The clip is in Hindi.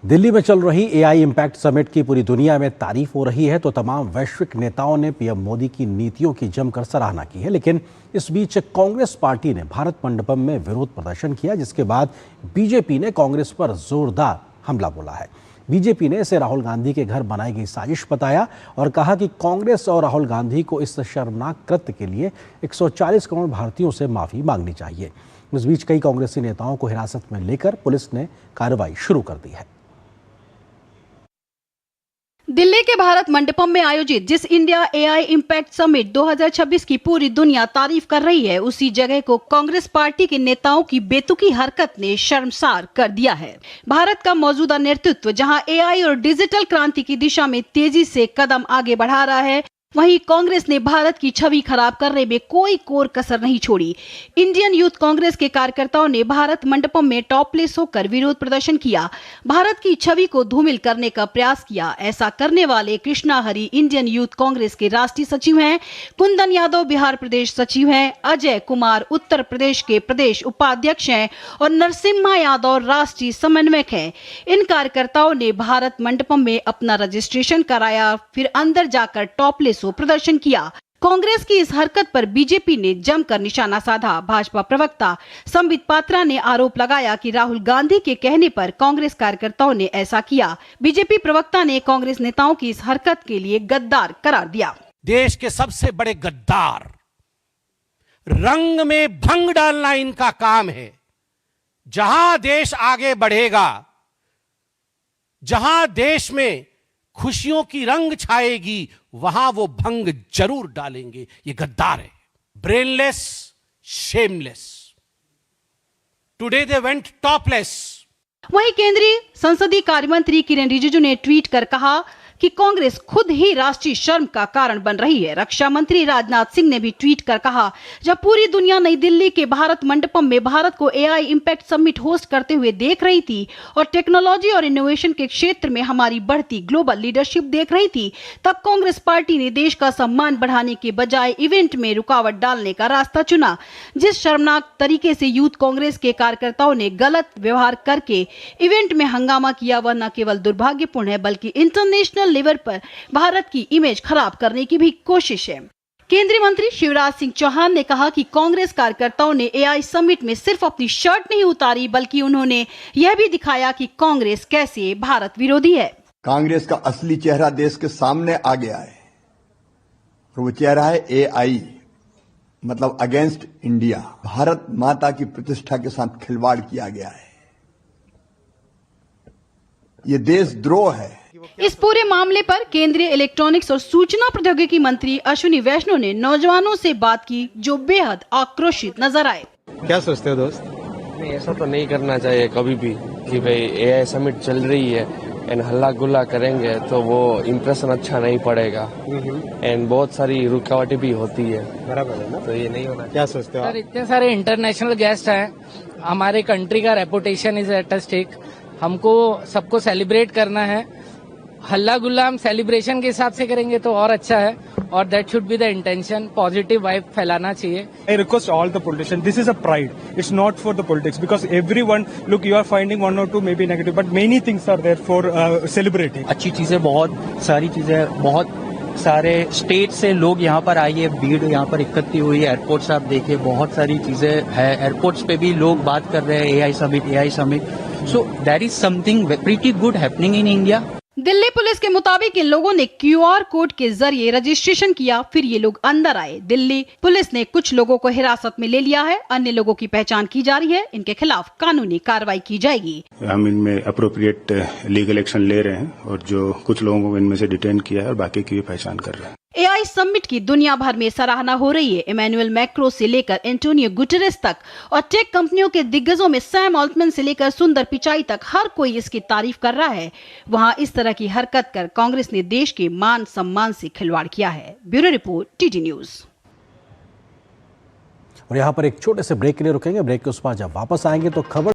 दिल्ली में चल रही एआई इम्पैक्ट समिट की पूरी दुनिया में तारीफ हो रही है तो तमाम वैश्विक नेताओं ने पीएम मोदी की नीतियों की जमकर सराहना की है। लेकिन इस बीच कांग्रेस पार्टी ने भारत मंडपम में विरोध प्रदर्शन किया, जिसके बाद बीजेपी ने कांग्रेस पर जोरदार हमला बोला है। बीजेपी ने इसे राहुल गांधी के घर बनाई गई साजिश बताया और कहा कि कांग्रेस और राहुल गांधी को इस शर्मनाक कृत्य के लिए 140 करोड़ भारतीयों से माफी मांगनी चाहिए। इस बीच कई कांग्रेसी नेताओं को हिरासत में लेकर पुलिस ने कार्रवाई शुरू कर दी है। दिल्ली के भारत मंडपम में आयोजित जिस इंडिया एआई इम्पैक्ट समिट 2026 की पूरी दुनिया तारीफ कर रही है, उसी जगह को कांग्रेस पार्टी के नेताओं की बेतुकी हरकत ने शर्मसार कर दिया है। भारत का मौजूदा नेतृत्व जहां एआई और डिजिटल क्रांति की दिशा में तेजी से कदम आगे बढ़ा रहा है, वहीं कांग्रेस ने भारत की छवि खराब करने में कोई कोर कसर नहीं छोड़ी। इंडियन यूथ कांग्रेस के कार्यकर्ताओं ने भारत मंडपम में टॉपलेस होकर विरोध प्रदर्शन किया, भारत की छवि को धूमिल करने का प्रयास किया। ऐसा करने वाले कृष्णा हरि इंडियन यूथ कांग्रेस के राष्ट्रीय सचिव हैं, कुंदन यादव बिहार प्रदेश सचिव हैं, अजय कुमार उत्तर प्रदेश के प्रदेश उपाध्यक्ष हैं और नरसिम्हा यादव राष्ट्रीय समन्वयक हैं। इन कार्यकर्ताओं ने भारत मंडपम में अपना रजिस्ट्रेशन कराया, फिर अंदर जाकर टॉपलेस प्रदर्शन किया। कांग्रेस की इस हरकत पर बीजेपी ने जमकर निशाना साधा। भाजपा प्रवक्ता संबित पात्रा ने आरोप लगाया कि राहुल गांधी के कहने पर कांग्रेस कार्यकर्ताओं ने ऐसा किया। बीजेपी प्रवक्ता ने कांग्रेस नेताओं की इस हरकत के लिए गद्दार करार दिया। देश के सबसे बड़े गद्दार, रंग में भंग डालना इनका काम है। जहां देश आगे बढ़ेगा, जहां देश में खुशियों की रंग छाएगी, वहां वो भंग जरूर डालेंगे। ये गद्दार है, brainless, shameless. Today they went topless. वहीं केंद्रीय संसदीय कार्य मंत्री किरेन रिजिजू ने ट्वीट कर कहा कि कांग्रेस खुद ही राष्ट्रीय शर्म का कारण बन रही है। रक्षा मंत्री राजनाथ सिंह ने भी ट्वीट कर कहा, जब पूरी दुनिया नई दिल्ली के भारत मंडपम में भारत को एआई इम्पैक्ट समिट होस्ट करते हुए देख रही थी और टेक्नोलॉजी और इनोवेशन के क्षेत्र में हमारी बढ़ती ग्लोबल लीडरशिप देख रही थी, तब कांग्रेस पार्टी ने देश का सम्मान बढ़ाने के बजाय इवेंट में रुकावट डालने का रास्ता चुना। जिस शर्मनाक तरीके से यूथ कांग्रेस के कार्यकर्ताओं ने गलत व्यवहार करके इवेंट में हंगामा किया, वह न केवल दुर्भाग्यपूर्ण है बल्कि इंटरनेशनल लेवल पर भारत की इमेज खराब करने की भी कोशिश है। केंद्रीय मंत्री शिवराज सिंह चौहान ने कहा कि कांग्रेस कार्यकर्ताओं ने एआई समिट में सिर्फ अपनी शर्ट नहीं उतारी, बल्कि उन्होंने यह भी दिखाया कि कांग्रेस कैसे भारत विरोधी है। कांग्रेस का असली चेहरा देश के सामने आ गया है और वो चेहरा है एआई, मतलब अगेंस्ट इंडिया। भारत माता की प्रतिष्ठा के साथ खिलवाड़ किया गया है। ये देशद्रोह है। इस पूरे मामले पर केंद्रीय इलेक्ट्रॉनिक्स और सूचना प्रौद्योगिकी मंत्री अश्विनी वैष्णव ने नौजवानों से बात की, जो बेहद आक्रोशित नजर आए। क्या सोचते हो दोस्त? नहीं, ऐसा तो नहीं करना चाहिए कभी भी कि भाई एआई समिट चल रही है एंड हल्ला गुल्ला करेंगे तो वो इम्प्रेशन अच्छा नहीं पड़ेगा एंड बहुत सारी रुकावटें भी होती है। बराबर है ना, तो ये नहीं होना। क्या सोचते हो? सर, इतने सारे इंटरनेशनल गेस्ट हैं, हमारे कंट्री का रेपुटेशन इज एट स्टेक। हमको सबको सेलिब्रेट करना है। हल्ला गुल्ला हम सेलिब्रेशन के हिसाब से करेंगे तो और अच्छा है, और that should be the intention. Positive vibe फैलाना चाहिए। I request all the politicians, this is a pride, it's not for the politics, because everyone, look, you are finding one or two maybe negative, but many things are there for celebrating. अच्छी चीजें, बहुत सारी चीजें, बहुत सारे स्टेट से लोग यहाँ पर आई है, भीड़ यहाँ पर इकट्ठी हुई है। एयरपोर्ट्स आप देखिए, बहुत सारी चीजें है। एयरपोर्ट्स पे भी लोग बात कर रहे हैं AI summit. So that is something pretty good happening in India. Delhi police के मुताबिक इन लोगों ने क्यूआर कोड के जरिए रजिस्ट्रेशन किया, फिर ये लोग अंदर आए। दिल्ली पुलिस ने कुछ लोगों को हिरासत में ले लिया है, अन्य लोगों की पहचान की जा रही है। इनके खिलाफ कानूनी कार्रवाई की जाएगी। हम इनमें अप्रोप्रिएट लीगल एक्शन ले रहे हैं और जो कुछ लोगों को इनमें से डिटेन किया है और बाकी की भी पहचान कर रहे हैं। एआई समिट की दुनिया भर में सराहना हो रही है। इमैनुअल मैक्रो से लेकर एंटोनियो गुटेरेस तक और टेक कंपनियों के दिग्गजों में सैम ऑल्टमैन से लेकर सुंदर पिचाई तक हर कोई इसकी तारीफ कर रहा है। वहां इस तरह की हरकत कर कांग्रेस ने देश के मान सम्मान से खिलवाड़ किया है। Bureau report, TT news. और यहाँ पर एक छोटे से ब्रेक के लिए रुकेंगे। ब्रेक के उस पार जब वापस आएंगे तो खबर